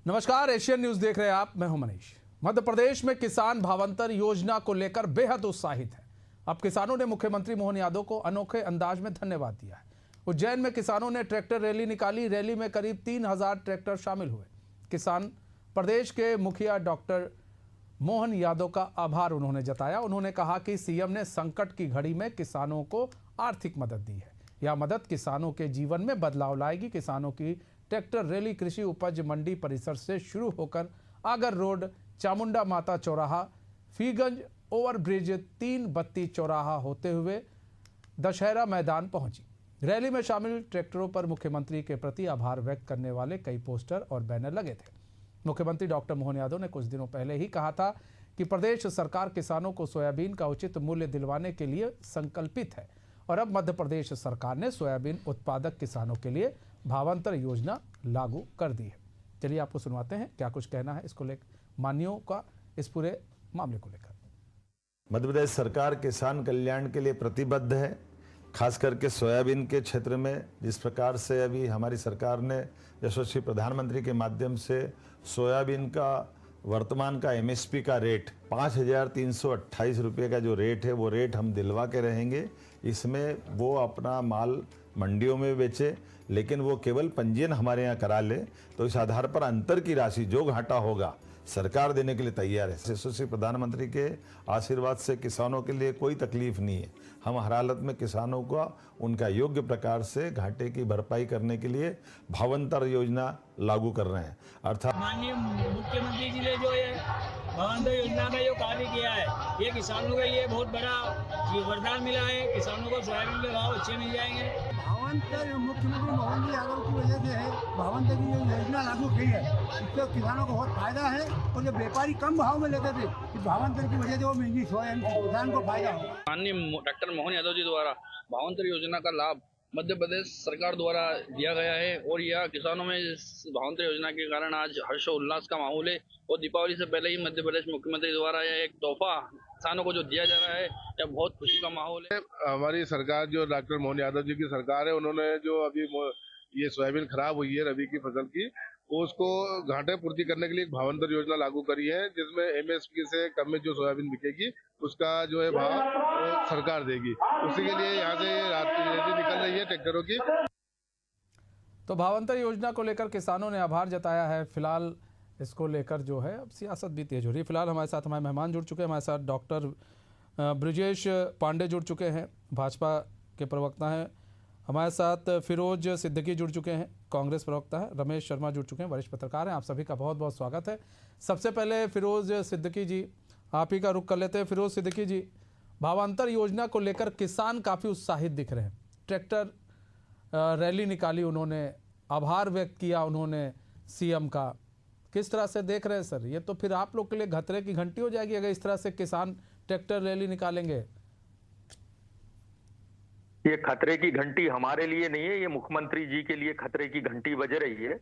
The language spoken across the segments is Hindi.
नमस्कार, एशियन न्यूज देख रहे हैं आप। मैं हूं मनीष। मध्य प्रदेश में किसान भावांतर योजना को लेकर बेहद उत्साहित है। अब किसानों ने मुख्यमंत्री मोहन यादव को अनोखे अंदाज में धन्यवाद दिया है। उज्जैन में किसानों ने ट्रैक्टर रैली निकाली। रैली में करीब 3000 ट्रैक्टर शामिल हुए। किसान प्रदेश के मुखिया डॉक्टर मोहन यादव का आभार उन्होंने जताया। उन्होंने कहा कि सीएम ने संकट की घड़ी में किसानों को आर्थिक मदद दी है। यह मदद किसानों के जीवन में बदलाव लाएगी। किसानों की ट्रैक्टर रैली कृषि उपज मंडी परिसर से शुरू होकर आगर रोड, चामुंडा माता चौराहा, फीगंज ओवरब्रिज, 3 बत्ती चौराहा होते हुए दशहरा मैदान पहुंची। रैली में शामिल ट्रैक्टरों पर मुख्यमंत्री के प्रति आभार व्यक्त करने वाले कई पोस्टर और बैनर लगे थे। मुख्यमंत्री डॉक्टर मोहन यादव ने कुछ दिनों पहले ही कहा था कि प्रदेश सरकार किसानों को सोयाबीन का उचित मूल्य दिलवाने के लिए संकल्पित है और अब मध्य प्रदेश सरकार ने सोयाबीन उत्पादक किसानों के लिए भावांतर योजना लागू कर दी है। चलिए आपको सुनवाते हैं क्या कुछ कहना है इसको लेकर मान्यों का, इस पूरे मामले को लेकर। मध्य प्रदेश सरकार किसान कल्याण के लिए प्रतिबद्ध है। खास करके सोयाबीन के क्षेत्र में जिस प्रकार से अभी हमारी सरकार ने यशस्वी प्रधानमंत्री के माध्यम से सोयाबीन का वर्तमान का एमएसपी का रेट 5,328 रुपये का जो रेट है वो रेट हम दिलवा के रहेंगे। इसमें वो अपना माल मंडियों में बेचे, लेकिन वो केवल पंजीयन हमारे यहाँ करा ले, तो इस आधार पर अंतर की राशि जो घाटा होगा सरकार देने के लिए तैयार है। यशस्वी प्रधानमंत्री के आशीर्वाद से किसानों के लिए कोई तकलीफ नहीं है। हम हर हालत में किसानों को उनका योग्य प्रकार से घाटे की भरपाई करने के लिए भावांतर योजना लागू कर रहे हैं। अर्थात माननीय मुख्यमंत्री जी ने जो ये भावांतर योजना का जो कार्य किया है, ये किसानों के लिए बहुत बड़ा वरदान मिला है। किसानों को सोयाबीन के भाव अच्छे मिल जाएंगे। भावांतर मुख्यमंत्री मोहन जी यादव की वजह से है। भावांतर की जो योजना लागू की है इससे किसानों को बहुत फायदा है और जो व्यापारी कम भाव में लेते थे, इस भावांतर की वजह से वो महंगी सोयाबीन किसान को फायदा हो। माननीय डॉक्टर मोहन यादव जी द्वारा भावांतर योजना का लाभ मध्य प्रदेश सरकार द्वारा दिया गया है और यह किसानों में इस भावांतर योजना के कारण आज हर्ष और उल्लास का माहौल है। और दीपावली से पहले ही मध्य प्रदेश मुख्यमंत्री द्वारा यह एक तोहफा किसानों को जो दिया जा रहा है, यह बहुत खुशी का माहौल है। हमारी सरकार जो डॉक्टर मोहन यादव जी की सरकार है, उन्होंने जो अभी ये सोयाबीन खराब हुई है रबी की फसल की, उसको घाटे पूर्ति करने के लिए एक भावांतर योजना लागू करी है, जिसमें एमएसपी से कम में जो सोयाबीन बिकेगी उसका जो है भाव वो सरकार देगी। उसी के लिए यहाँ से रैली निकल रही है ट्रैक्टरों की। तो भावांतर योजना को लेकर किसानों ने आभार जताया है। फिलहाल इसको लेकर जो है अब सियासत भी तेज हो रही है। फिलहाल हमारे साथ हमारे मेहमान जुड़ चुके हैं। हमारे साथ डॉक्टर ब्रजेश पांडे जुड़ चुके हैं, भाजपा के प्रवक्ता हैं। हमारे साथ फिरोज सिद्दीकी जुड़ चुके हैं, कांग्रेस प्रवक्ता है। रमेश शर्मा जुड़ चुके हैं, वरिष्ठ पत्रकार हैं। आप सभी का बहुत बहुत स्वागत है। सबसे पहले फिरोज सिद्दीकी जी, आप ही का रुख कर लेते हैं। फिरोज सिद्दीकी जी, भावांतर योजना को लेकर किसान काफ़ी उत्साहित दिख रहे हैं। ट्रैक्टर रैली निकाली उन्होंने, आभार व्यक्त किया उन्होंने सीएम का। किस तरह से देख रहे हैं सर? ये तो फिर आप लोग के लिए खतरे की घंटी हो जाएगी अगर इस तरह से किसान ट्रैक्टर रैली निकालेंगे। ये खतरे की घंटी हमारे लिए नहीं है, ये मुख्यमंत्री जी के लिए खतरे की घंटी बज रही है।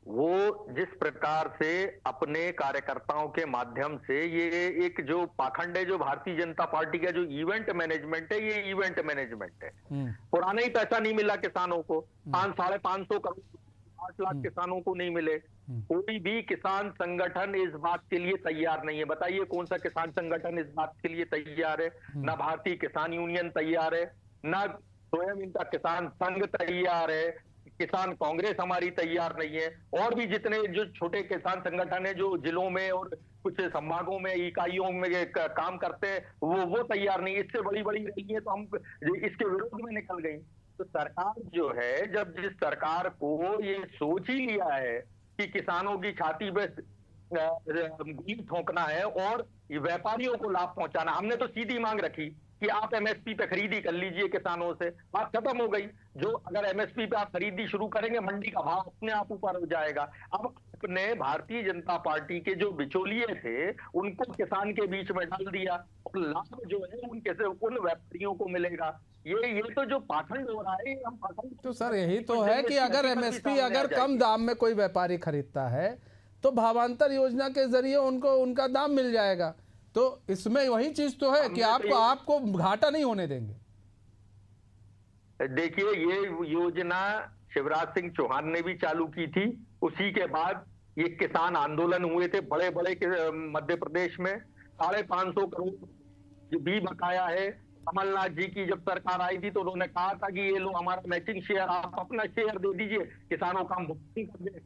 वो जिस प्रकार से अपने कार्यकर्ताओं के माध्यम से ये एक जो पाखंड है, जो भारतीय जनता पार्टी का जो इवेंट मैनेजमेंट है, ये इवेंट मैनेजमेंट है। पुराना ही पैसा नहीं मिला किसानों को, 500-550 करोड़ 8 लाख किसानों को नहीं मिले। कोई भी किसान संगठन इस बात के लिए तैयार नहीं है। बताइए कौन सा किसान संगठन इस बात के लिए तैयार है? ना भारतीय किसान यूनियन तैयार है, ना सोयाबीन का किसान संघ तैयार है, किसान कांग्रेस हमारी तैयार नहीं है, और भी जितने जो छोटे किसान संगठन है जो जिलों में और कुछ संभागों में इकाइयों में काम करते हैं, वो तैयार नहीं। इससे बड़ी बड़ी रही है तो हम इसके विरोध में निकल गई। तो सरकार जो है, जब जिस सरकार को ये सोच ही लिया है कि किसानों की छाती पे गोली ठोकना है और व्यापारियों को लाभ पहुंचाना, हमने तो सीधी मांग रखी कि आप एमएसपी पे खरीदी कर लीजिए किसानों से। बात खत्म हो गई। जो अगर एमएसपी पे आप खरीदी शुरू करेंगे, मंडी का भाव अपने आप ऊपर हो जाएगा। अब अपने भारतीय जनता पार्टी के जो बिचौलिए थे उनको किसान के बीच में डाल दिया और लाभ जो है उन व्यापारियों को मिलेगा। ये तो जो पाखंड हो रहा है, हम पाखंड तो सर यही तो है कि अगर एमएसपी अगर कम दाम में कोई व्यापारी खरीदता है तो भावांतर योजना के जरिए उनको उनका दाम मिल जाएगा। तो इसमें वही चीज तो है कि आपको घाटा नहीं होने देंगे। देखिए, ये योजना शिवराज सिंह चौहान ने भी चालू की थी। उसी के बाद ये किसान आंदोलन हुए थे बड़े बड़े मध्य प्रदेश में, 550 करोड़ भी बकाया है। कमलनाथ जी की जब सरकार आई थी तो उन्होंने कहा था कि ये लो हमारा मैचिंग शेयर, आप अपना शेयर दे दीजिए, किसानों का हम भुगतान कर दें।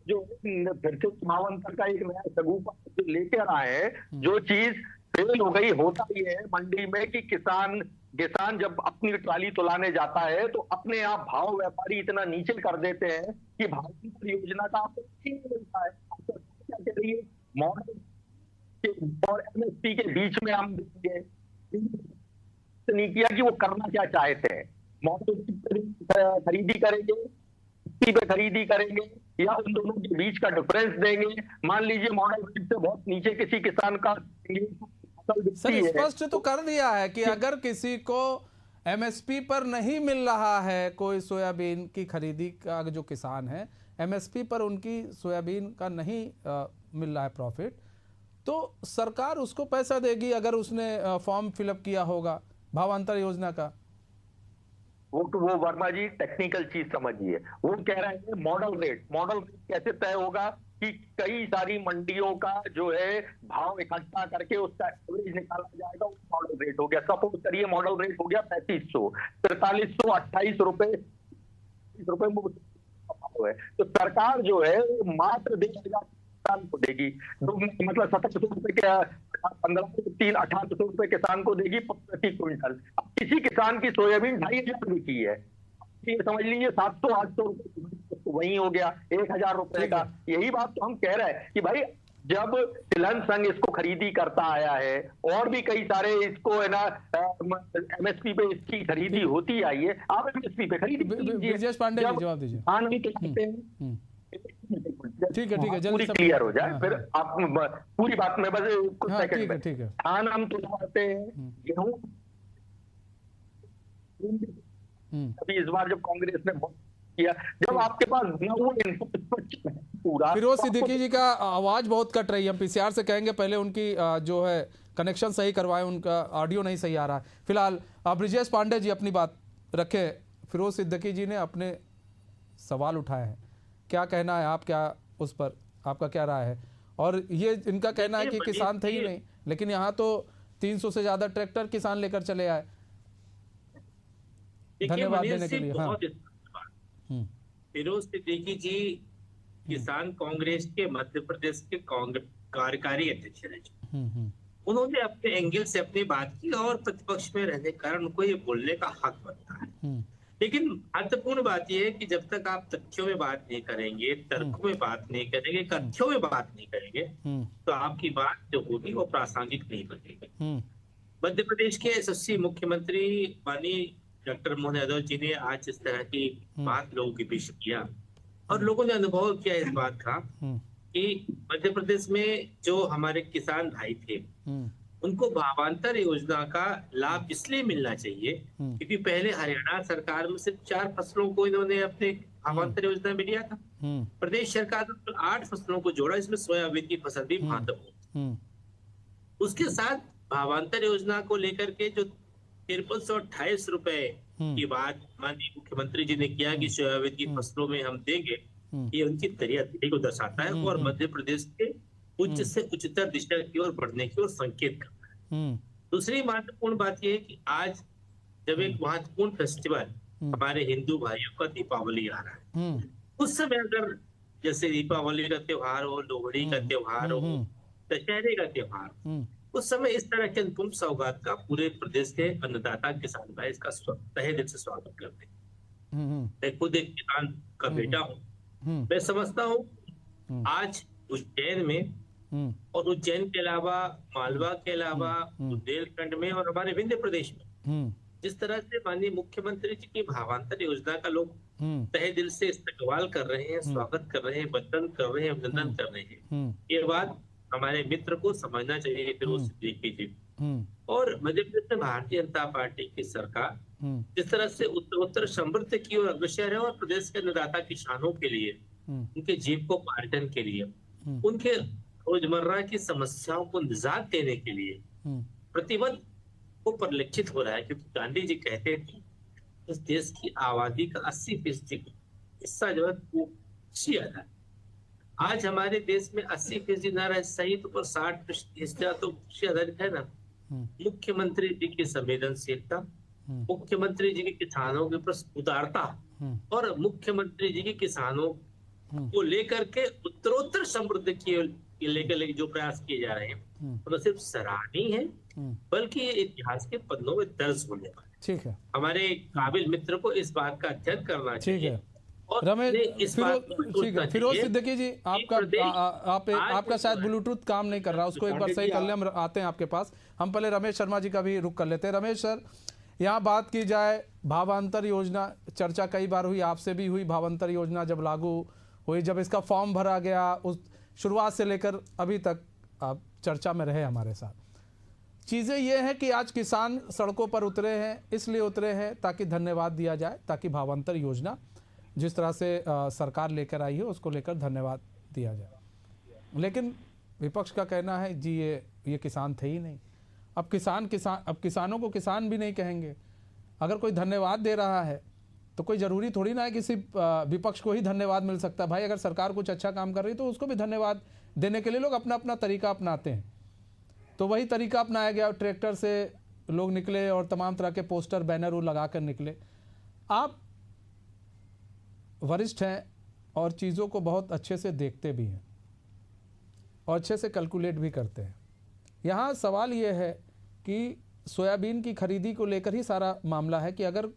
जो फिर से भावांतर का एक नया सगुफा लेकर आए हैं, जो चीज फेल हो गई। होता ही है मंडी में कि किसान जब अपनी ट्राली तुलाने जाता है तो अपने आप भाव व्यापारी इतना नीचे कर देते हैं कि भावांतर योजना का आपको नहीं मिलता है। आपको क्या कह रही है, मॉडल और एमएसपी के बीच में हम देखेंगे नहीं किया कि वो करना क्या चाहते हैं। मॉडल खरीदी करेंगे पे खरीदी करेंगे या उन दोनों के बीच का डिफरेंस देंगे। मान लीजिए मॉडल रेट से बहुत नीचे किसी किसान का सर स्पष्ट तो कर दिया है कि अगर किसी को एमएसपी पर नहीं मिल रहा है, कोई सोयाबीन की खरीदी का जो किसान है एमएसपी पर उनकी सोयाबीन का नहीं मिल रहा है प्रॉफिट, तो सरकार उसको पैसा देगी अगर उसने फॉर्म फिलअप किया होगा भावांतर योजना का। वो वर्मा जी टेक्निकल चीज समझिए। वो कह रहे हैं मॉडल रेट कैसे तय होगा कि कई सारी मंडियों का जो है भाव इकट्ठा करके उसका एवरेज निकाला जाएगा, वो मॉडल रेट हो गया। सपोज करिए मॉडल रेट हो गया 3500, 4300, 28 रुपए है, तो सरकार जो है वो मात्र 10,000 किसान को देगी, मतलब 1700 रुपए के 1800 रुपए किसान को देगी प्रति क्विंटल। अब किसी किसान की सोयाबीन 2,500 रुपए की है, ये समझ लीजिए 700-800 रुपए वही हो गया 1,000 रुपए का। यही बात तो हम कह रहे हैं कि भाई जब तिलहन संघ इसको खरीदी करता आया है और भी कई सारे इसको है ना एमएसपी पे इसकी खरीदी होती आई है, आप एमएसपी पे खरीदी ब्रिजेश पांडे जी जवाब दीजिए। हाँ नहीं तो कहते हैं ठीक है जल्दी क्लियर हो जाए, फिर आप पूरी बात में बस कुछ सेकंड में। ठीक है धान हम तुलवाते हैं, गेहूं अभी इस बार जब कांग्रेस ने किया, जब आपके पास पूरा। फिरोज सिद्दीकी जी का आवाज बहुत कट रही है, हम पीसीआर से कहेंगे पहले उनकी जो है कनेक्शन सही करवाएं, उनका ऑडियो नहीं सही आ रहा है। फिलहाल ब्रिजेश पांडे जी अपनी बात रखें। फिरोज सिद्दीकी जी ने अपने सवाल उठाए हैं, क्या कहना है आप, क्या उस पर आपका क्या राय है? और ये इनका कहना है कि किसान थे ही नहीं, लेकिन यहाँ तो 300 से ज्यादा ट्रैक्टर किसान लेकर चले आए। धन्यवाद देने के लिए। हाँ फिरोज सिद्दीकी जी किसान कांग्रेस के मध्य प्रदेश के कार्यकारी अध्यक्ष रहे। उन्होंने अपने एंगल से अपनी बात की और प्रतिपक्ष में रहने के कारण उनको ये बोलने का हक बनता है। लेकिन महत्वपूर्ण बात यह है कि जब तक आप तथ्यों में बात नहीं करेंगे, तर्कों में बात नहीं करेंगे, कथ्यों में बात नहीं करेंगे, तो आपकी बात जो होगी वो प्रासंगिक नहीं बनेगी। मध्य प्रदेश के यशस्वी मुख्यमंत्री माननीय डॉक्टर मोहन यादव जी ने आज इस तरह की बात लोगों के बीच किया और लोगों ने अनुभव किया इस बात का कि मध्य प्रदेश में जो हमारे किसान भाई थे उनको भावांतर योजना का लाभ इसलिए मिलना चाहिए क्योंकि पहले हरियाणा सरकार में सिर्फ 4 फसलों को इन्होंने अपने भावांतर योजना में लिया था। प्रदेश सरकार ने 8 फसलों को जोड़ा, इसमें सोयाबीन की फसल भी महत्वपूर्ण। उसके साथ भावांतर योजना को लेकर के जो 5328 रुपए की बात माननीय मुख्यमंत्री जी ने किया कि सोयाबीन की फसलों में हम देंगे, ये उनकी तैयारी को दर्शाता है और मध्य प्रदेश के उच्च से उच्चतर दिशा की ओर बढ़ने की ओर संकेत करता है। दूसरी महत्वपूर्ण बात यह है कि आज जब एक महत्वपूर्ण फेस्टिवल हमारे हिंदू भाइयों का दीपावली आ रहा है, उस समय अगर जैसे दीपावली का त्योहार हो, लोहड़ी का त्योहार हो, दशहरे का त्योहार, उस समय इस तरह के अनुपम सौगात का पूरे प्रदेश के अन्नदाता किसान भाई इसका तहे दिल से स्वागत करते हैं। मैं खुद एक किसान का बेटा हूँ, मैं समझता हूँ आज उज्जैन में और उज्जैन के अलावा मालवा के अलावा बुंदेलखंड में और हमारे विंध्य प्रदेश में जिस तरह से माननीय मुख्यमंत्री जी की भावांतर योजना का लोग तहे दिल से इस्तकबाल कर रहे हैं, स्वागत कर रहे हैं, वंदन कर रहे हैं, अभिनंदन कर रहे हैं, ये बात हमारे मित्र को समझना चाहिए फिरोज सिद्दीकी जी। और मध्य प्रदेश में भारतीय जनता पार्टी की सरकार जिस तरह से उत्तरोत्तर समृद्धि की ओर अग्रसर है और प्रदेश के अन्नदाता किसानों के लिए, उनके जीविकोपार्जन के लिए, उनके रोजमर्रा की समस्याओं को निजात देने के लिए प्रतिबद्ध को परिलक्षित हो रहा है। क्योंकि गांधी जी कहते थे इस देश की आबादी का 80% हिस्सा जो है वो कृषि आधारित है। आज हमारे देश में 80% ना रहे सही तो 60% हिस्सा तो कृषि आधारित है ना। मुख्यमंत्री जी की संवेदनशीलता, मुख्यमंत्री जी के किसानों के प्रति उदारता और मुख्यमंत्री जी के किसानों को लेकर के उत्तरोत्तर समृद्धि की लेकर जो प्रयास किए जा रहे हैं तो सिर्फ सराहनीय है, बल्कि ये इतिहास के पन्नों में दर्ज होने वाला है। ठीक है, हमारे काबिल मित्र को इस बात का अध्ययन करना ठीक चाहिए। है और रमेश, इस बात को ठीक है, सोचना फिरोज चाहिए सिद्दीकी जी, आपका शायद ब्लूटूथ काम नहीं कर रहा, उसको एक बार सही कर ले। हम आते हैं आपके पास। हम पहले रमेश शर्मा जी का भी रुख कर लेते हैं। रमेश सर, यहाँ बात की जाए भावांतर योजना, चर्चा कई बार हुई, आपसे भी हुई। भावांतर योजना जब लागू हुई, जब इसका फॉर्म भरा गया, उस शुरुआत से लेकर अभी तक आप चर्चा में रहे हमारे साथ। चीज़ें ये हैं कि आज किसान सड़कों पर उतरे हैं, इसलिए उतरे हैं ताकि धन्यवाद दिया जाए, ताकि भावांतर योजना जिस तरह से सरकार लेकर आई है उसको लेकर धन्यवाद दिया जाए। लेकिन विपक्ष का कहना है जी ये किसान थे ही नहीं। अब किसानों को किसान भी नहीं कहेंगे। अगर कोई धन्यवाद दे रहा है तो कोई ज़रूरी थोड़ी ना है कि सिर्फ विपक्ष को ही धन्यवाद मिल सकता है। भाई अगर सरकार कुछ अच्छा काम कर रही है तो उसको भी धन्यवाद देने के लिए लोग अपना अपना तरीका अपनाते हैं। तो वही तरीका अपनाया गया, ट्रैक्टर से लोग निकले और तमाम तरह के पोस्टर बैनर वो लगा कर निकले। आप वरिष्ठ हैं और चीज़ों को बहुत अच्छे से देखते भी हैं और अच्छे से कैलकुलेट भी करते हैं। यहाँ सवाल ये है कि सोयाबीन की खरीदी को लेकर ही सारा मामला है कि अगर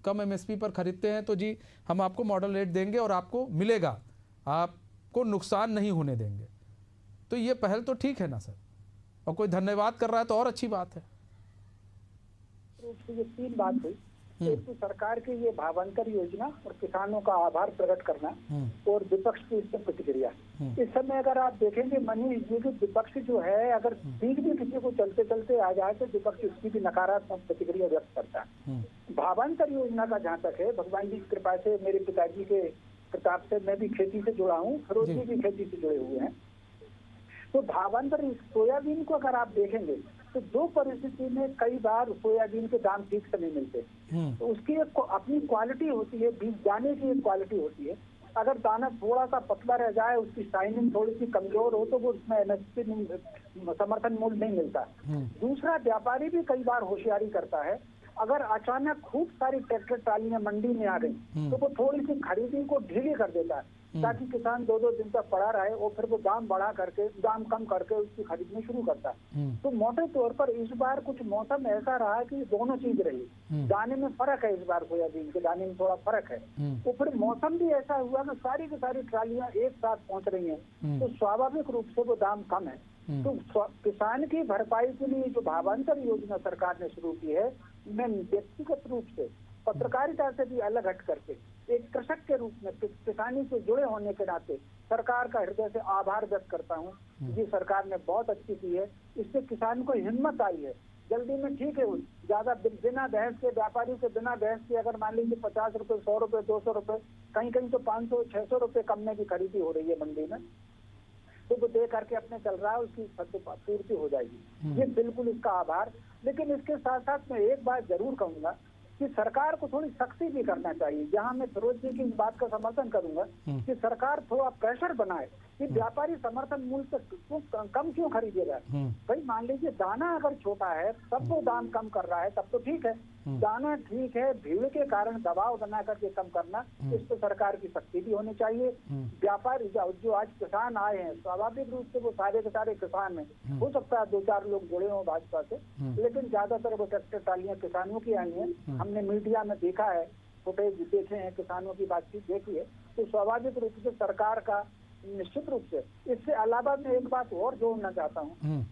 कम एमएसपी पर खरीदते हैं तो जी हम आपको मॉडल रेट देंगे और आपको मिलेगा, आपको नुकसान नहीं होने देंगे। तो ये पहल तो ठीक है ना सर, और कोई धन्यवाद कर रहा है तो और अच्छी बात है। ये तीन बात हुई, एक तो सरकार की ये भावांतर योजना और किसानों का आभार प्रकट करना और विपक्ष की इसमें प्रतिक्रिया। इस समय अगर आप देखेंगे मनीष जी की विपक्ष जो है, अगर ठीक भी किसी को चलते चलते आ जाए तो विपक्ष उसकी भी नकारात्मक प्रतिक्रिया व्यक्त करता है। भावांतर योजना का जहाँ तक है, भगवान जी की कृपा से मेरे पिताजी के प्रताप से मैं भी खेती से जुड़ा हूँ, फिरोज जी भी खेती से जुड़े हुए हैं। तो भावांतर सोयाबीन को अगर आप देखेंगे तो दो परिस्थिति में कई बार सोयाबीन के दाम ठीक से नहीं मिलते। तो उसकी एक अपनी क्वालिटी होती है, बीज दाने की एक क्वालिटी होती है। अगर दाना थोड़ा सा पतला रह जाए, उसकी शाइनिंग थोड़ी सी कमजोर हो तो वो उसमें एमएसपी समर्थन मूल्य नहीं मिलता। दूसरा, व्यापारी भी कई बार होशियारी करता है, अगर अचानक खूब सारी ट्रैक्टर ट्रालियां मंडी में आ गई तो वो थोड़ी सी खरीदी को ढीली कर देता है ताकि किसान 2-2 दिन तक पड़ा रहे और फिर वो दाम बढ़ा करके, दाम कम करके उसकी खरीदनी शुरू करता है। तो मोटे तौर पर इस बार कुछ मौसम ऐसा रहा कि दोनों चीज रही। दाने में फर्क है, इस बार सोयाबीन के दाने में थोड़ा फर्क है। तो फिर मौसम भी ऐसा हुआ कि सारी की सारी ट्रालियां एक साथ पहुंच रही हैं, तो स्वाभाविक रूप से वो दाम कम है। तो किसान की भरपाई के लिए जो भावांतर योजना सरकार ने शुरू की है, मैं व्यक्तिगत रूप से पत्रकारिता से भी अलग हट करके एक कृषक के रूप में किसानी से जुड़े होने के नाते सरकार का हृदय से आभार व्यक्त करता हूँ। जी सरकार ने बहुत अच्छी की है, इससे किसान को हिम्मत आई है। जल्दी में ठीक है, ज्यादा बिना बहस के, व्यापारी के बिना बहस के अगर मान लीजिए 50 रुपए, 100 रुपए, 200 रुपए, कहीं कहीं तो 500-600 रुपए कम में भी खरीदी हो रही है मंडी में, तो वो दे करके अपने चल रहा है, उसकी पूर्ति हो जाएगी। ये बिल्कुल इसका आभार। लेकिन इसके साथ साथ मैं एक बात जरूर कहूंगा कि सरकार को थोड़ी सख्ती भी करना चाहिए। जहां मैं फिरोज जी की इस बात का समर्थन करूंगा कि सरकार थोड़ा प्रेशर बनाए कि व्यापारी समर्थन मूल्य से कम क्यों खरीदेगा। भाई मान लीजिए दाना अगर छोटा है तब वो दाम कम कर रहा है, तब तो ठीक है, दाना ठीक है, भीड़ के कारण दबाव बना करके कम करना, इस पर सरकार की सख्ती भी होनी चाहिए। व्यापारी जो आज किसान आए हैं, स्वाभाविक रूप से वो सारे के सारे किसान हैं, हो सकता है 2-4 लोग जुड़े हों भाजपा से, लेकिन ज्यादातर वो ट्रैक्टर ट्रालियां किसानों की आई हैं। हमने मीडिया में देखा है, फुटेज देखे हैं, किसानों की बातचीत देखी है। तो स्वाभाविक रूप से सरकार का निश्चित रूप से, इससे अलावा मैं एक बात और जोड़ना चाहता हूँ,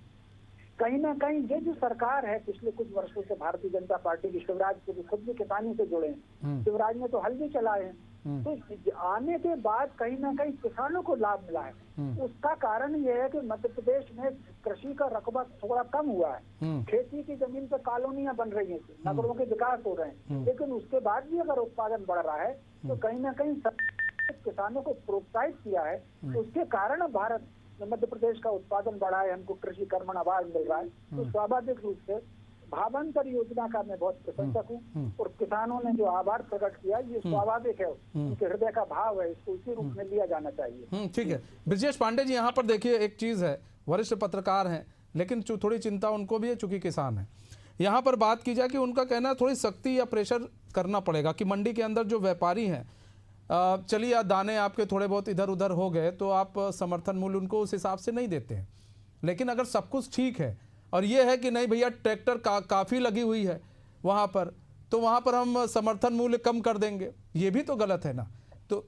कहीं ना कहीं ये जो सरकार है पिछले कुछ वर्षों से भारतीय जनता पार्टी की, शिवराज को खुद भी किसानी से जुड़े हैं, शिवराज ने तो हल भी चलाए हैं, तो आने के बाद कहीं ना कहीं किसानों को लाभ मिला है। उसका कारण ये है कि मध्य प्रदेश में कृषि का रकबा थोड़ा कम हुआ है, खेती की जमीन पर कॉलोनियां बन रही हैं, नगरों के विकास हो रहे हैं, लेकिन उसके बाद भी अगर उत्पादन बढ़ रहा है तो कहीं ना कहीं किसानों को प्रोत्साहित किया है। उसके कारण भारत मध्य प्रदेश का उत्पादन बढ़ा है, हमको कृषि कर्मण आवाज मिल रहा है। तो स्वाभाविक रूप से भावांतर योजना का मैं बहुत प्रशंसक हूँ और किसानों ने जो आभार प्रकट किया ये स्वाभाविक है, उनके हृदय का भाव है, इसको उसी रूप में लिया जाना चाहिए। ठीक है। ब्रजेश पांडे जी, यहाँ पर देखिए एक चीज़ है, वरिष्ठ पत्रकार हैं लेकिन थोड़ी चिंता उनको भी है चूंकि किसान है। यहाँ पर बात की जाए कि उनका कहना थोड़ी सख्ती या प्रेशर करना पड़ेगा कि मंडी के अंदर जो व्यापारी हैं, चलिए दाने आपके थोड़े बहुत इधर उधर हो गए तो आप समर्थन मूल्य उनको उस हिसाब से नहीं देते हैं, लेकिन अगर सब कुछ ठीक है और ये है कि नहीं भैया ट्रैक्टर काफ़ी लगी हुई है वहाँ पर, तो वहाँ पर हम समर्थन मूल्य कम कर देंगे, ये भी तो गलत है ना। तो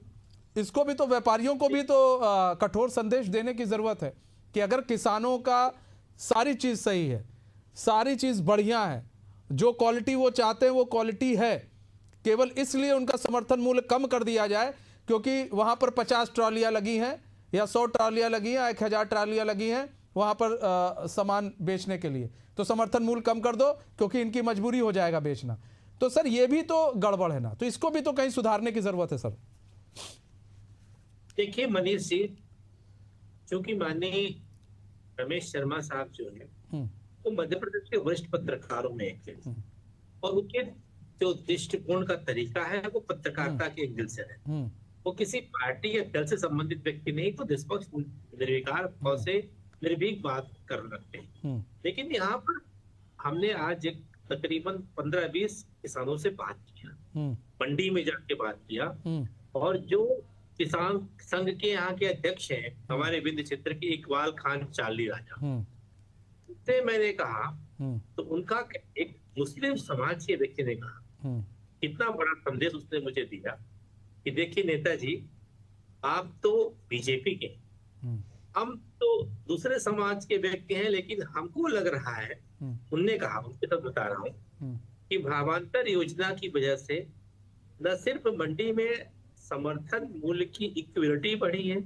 इसको भी तो व्यापारियों को भी तो कठोर संदेश देने की ज़रूरत है कि अगर किसानों का सारी चीज़ सही है, सारी चीज़ बढ़िया है, जो क्वालिटी वो चाहते हैं वो क्वालिटी है, केवल इसलिए उनका समर्थन मूल्य कम कर दिया जाए क्योंकि वहाँ पर 50 ट्रालियाँ लगी हैं या 100 ट्रालियाँ लगी हैं, 1000 ट्रालियाँ लगी हैं वहाँ पर सामान बेचने के लिए, तो समर्थन मूल्य कम कर दो क्योंकि इनकी मजबूरी हो जाएगा बेचना। तो सर ये भी तो गड़बड़ है ना, तो इसको भी तो कहीं सुधारने की ज़रूरत है सर। देखिए मनीष जी, चूंकि माननीय रमेश शर्मा साहब जो है वो मध्य प्रदेश के वरिष्ठ पत्रकारों में एक है और उनके जो दृष्टिकोण का तरीका है वो पत्रकारिता के एंगल से है। वो किसी पार्टी या दल से संबंधित व्यक्ति नहीं, तो निष्पक्ष निर्विकार भाव से निर्भीक बात कर रखते हैं। लेकिन यहाँ पर हमने आज एक तकरीबन 15-20 किसानों से बात किया, मंडी में जाके बात किया, और जो किसान संघ के यहाँ के अध्यक्ष हैं हमारे विंध्य क्षेत्र के इकबाल खान चाली राजा, उससे मैंने कहा तो उनका एक मुस्लिम समाज के व्यक्ति ने कहा, कितना बड़ा संदेश उसने मुझे दिया कि देखिए नेताजी, आप तो बीजेपी के, हम तो दूसरे समाज के व्यक्ति हैं, लेकिन हमको लग रहा है, उनने कहा, उनके तब बता रहा हूँ कि भावांतर योजना की वजह से न सिर्फ मंडी में समर्थन मूल्य की इक्विलिटी बढ़ी है,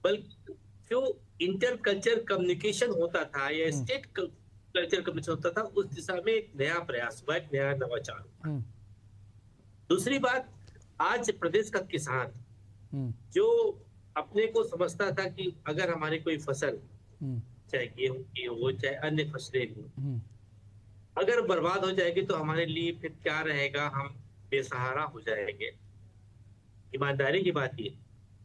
बल्कि जो इंटर कल्चर कम्युनिकेशन होता था या स्टेट कल्चर कम्युनिकेशन होता था, उस दिशा में एक नया प्रयास हुआ, एक नया नवाचार हुआ। दूसरी बात, आज प्रदेश का किसान जो अपने को समझता था कि अगर हमारी कोई फसल, चाहे गेहूं की हो चाहे अन्य फसलें हो, अगर बर्बाद हो जाएगी तो हमारे लिए फिर क्या रहेगा, हम बेसहारा हो जाएंगे। ईमानदारी की बात ये,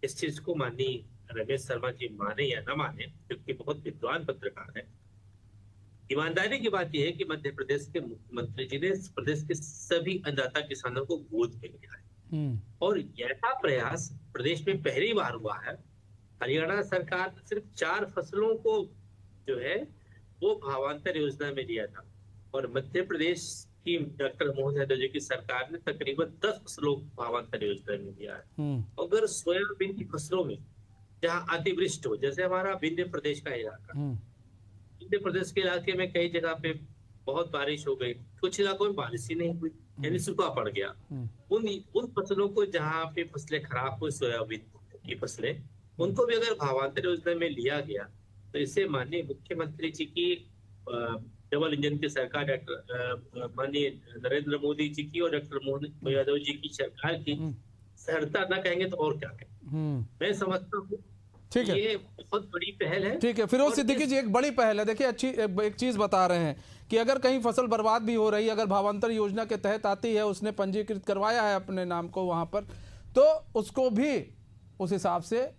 इस चीज को माननीय रमेश शर्मा जी माने या न माने, क्योंकि बहुत विद्वान पत्रकार है, ईमानदारी की बात यह है कि मध्य प्रदेश के मुख्यमंत्री जी ने प्रदेश के सभी अन्नदाता किसानों को गोद में लिया है और ऐसा प्रयास प्रदेश में पहली बार हुआ है। हरियाणा सरकार सिर्फ 4 फसलों को जो है वो भावांतर योजना में लिया था और मध्य प्रदेश की डॉक्टर मोहन यादव जी की सरकार ने तकरीबन 10 फसलों को भावांतर योजना में लिया है। अगर सोयाबीन की फसलों में जहाँ अतिवृष्टि हो, जैसे हमारा विंध्य प्रदेश का इलाका, विंध्य प्रदेश के इलाके में कई जगह पे बहुत बारिश हो गई, कुछ इलाकों में बारिश ही नहीं हुई, यानी सूखा पड़ गया। उन फसलों को जहाँ पे फसलें खराब हुई, सोयाबीन की फसलें, उनको भी अगर भावांतर योजना में लिया गया तो इससे माननीय मुख्यमंत्री जी की डबल इंजन की सरकार, डॉक्टर माननीय नरेंद्र मोदी जी की और डॉक्टर मोहन यादव जी की सरकार की सहरता न कहेंगे तो और क्या कहेंगे। मैं समझता हूँ ठीक है, ये बहुत बड़ी पहल है। ठीक है, फिरोज सिद्दीकी जी, एक बड़ी पहल है। देखिए अच्छी एक चीज बता रहे हैं कि अगर कहीं फसल बर्बाद भी हो रही है, अगर भावांतर योजना के तहत आती है, उसने पंजीकृत करवाया है अपने नाम को वहां पर, तो उसको भी उस हिसाब से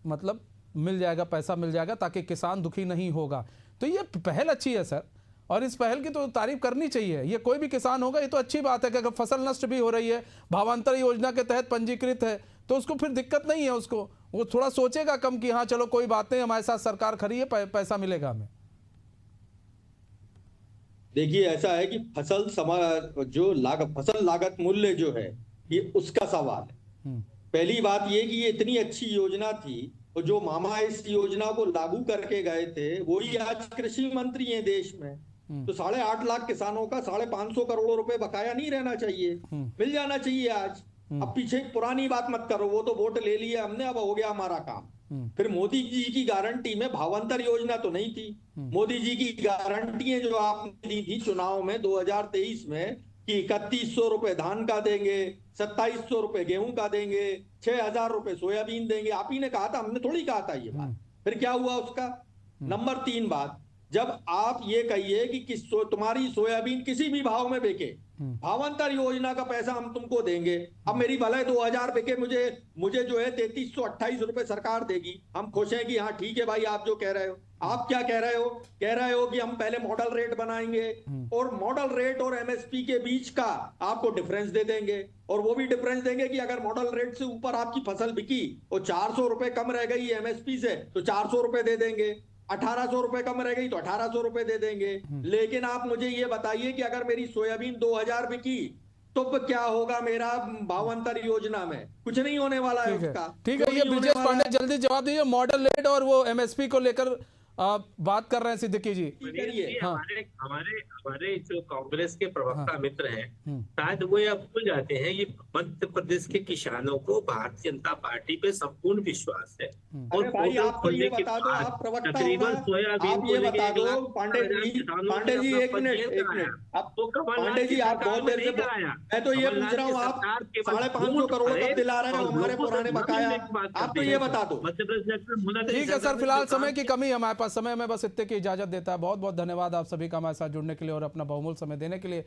मतलब मिल जाएगा, पैसा मिल जाएगा, ताकि किसान दुखी नहीं होगा। तो ये पहल अच्छी है सर, और इस पहल की तो तारीफ करनी चाहिए। ये कोई भी किसान होगा, ये तो अच्छी बात है कि अगर फसल नष्ट भी हो रही है, भावांतर योजना के तहत पंजीकृत है, तो उसको फिर दिक्कत नहीं है, उसको वो थोड़ा सोचेगा कम कि हाँ चलो कोई बात नहीं, हमारे साथ सरकार खड़ी है, पैसा मिलेगा हमें। देखिए ऐसा है कि फसल लागत मूल्य जो है ये उसका सवाल है। पहली बात ये कि ये इतनी अच्छी योजना थी और जो मामा इस योजना को लागू करके गए थे वही आज कृषि मंत्री हैं देश में। तो 8.5 लाख किसानों का 550 करोड़ रुपए बकाया नहीं रहना चाहिए, मिल जाना चाहिए आज। अब पीछे पुरानी बात मत करो, वो तो वोट ले लिए हमने, अब हो गया हमारा काम। फिर मोदी जी की गारंटी में भावांतर योजना तो नहीं थी। मोदी जी की गारंटियां जो आपने दी थी चुनाव में 2023 में कि 3100 रुपए धान का देंगे, 2700 रुपए गेहूं का देंगे, 6000 रुपए सोयाबीन देंगे, आप ही ने कहा था, हमने थोड़ी कहा था ये बात। फिर क्या हुआ उसका? नंबर 3 बात, जब आप ये कहिए कि तुम्हारी सोयाबीन किसी भी भाव में बिके, भावांतर योजना का पैसा हम तुमको देंगे। अब मेरी भले 2000 बिके, मुझे जो है 3328 रुपए सरकार देगी, हम खुश हैं कि हाँ ठीक है भाई आप जो कह रहे हो। आप क्या कह रहे हो? कह रहे हो कि हम पहले मॉडल रेट बनाएंगे और मॉडल रेट और एमएसपी के बीच का आपको डिफरेंस दे देंगे, और वो भी डिफरेंस देंगे कि अगर मॉडल रेट से ऊपर आपकी फसल बिकी और 400 रुपए कम रह गई एमएसपी से तो 400 रुपए दे देंगे, 1800 रुपए कम रह गई तो 1800 रुपए दे देंगे। लेकिन आप मुझे ये बताइए कि अगर मेरी सोयाबीन 2000 बिकी तो क्या होगा मेरा भावांतर योजना में? कुछ नहीं होने वाला है उसका। ठीक है, ये ब्रिजेश पांडे जल्दी जवाब दीजिए। मॉडल रेट और वो एमएसपी को लेकर बात कर रहे हैं सिद्दीकी जी। हाँ। हमारे जो कांग्रेस के प्रवक्ता मित्र हैं, शायद वो यह भूल जाते हैं ये मध्य प्रदेश के किसानों को भारतीय जनता पार्टी पे संपूर्ण विश्वास है। और भाई आपको ये बता दो, आप प्रवक्ता तकरीबन सोयाबीन आप ये बता दो पांडे जी एक मिनट पांडे जी आप बहुत देर से मैं तो ये पूछ रहा हूँ, आप 550 करोड़ कब दिला रहे हो हमारे पुराने बकाया? आप तो ये बता दो। ठीक है सर, फिलहाल समय की कमी है हमारे पास, समय में बस इतने की इजाजत देता है। बहुत बहुत धन्यवाद आप सभी का हमारे साथ जुड़ने के लिए और अपना बहुमूल्य समय देने के लिए।